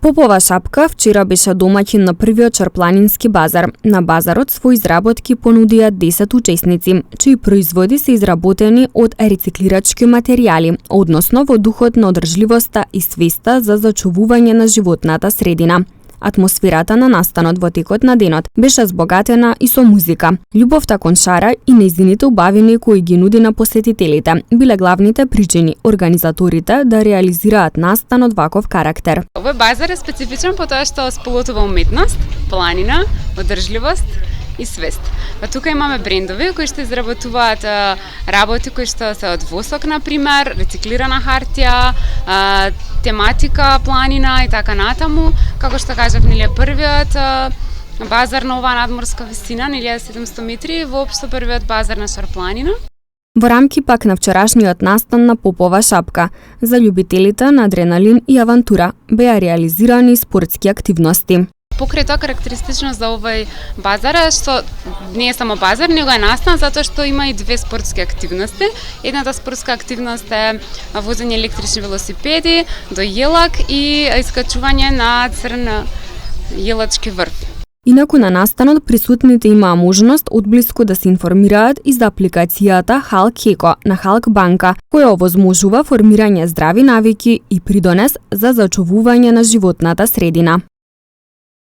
Попова Шапка вчера беше домаќин на првиот чорпланински базар. На базарот свои изработки понудија 10 учесници, чии производи се изработени од рециклирачки материјали, односно во духот на одржливоста и свеста за зачувување на животната средина. Атмосферата на настанот во текот на денот беше збогатена и со музика. Љубовта кон шара и нејзините убавини кои ги нуди на посетителите биле главните причини организаторите да реализираат настан од ваков карактер. Овој базар е специфичен по тоа што сполутува уметност, планина, одржливост и свест. Тука имаме брендови кои што изработуваат работи кои што се од восок, например, рециклирана хартија, тематика планина и така натаму. Како што кажав, нели првиот базар на оваа надморска висина, 1700 метри, воопшто првиот базар на Шорпланина. Во рамки пак на вчерашниот настан на Попова Шапка, за љубителите на адреналин и авантура беа реализирани спортски активности. Покрај тоа карактеристично за овој базар е што не е само базар, него е настан затоа што има и две спортски активности. Едната спортска активност е возење електрични велосипеди до Јелак и искачување на црн јелачки врв. Инаку на настанот присутните имаа можност одблиску да се информираат и за апликацијата Халк Еко на Халк банка, која овозможува формирање здрави навики и придонес за зачувување на животната средина.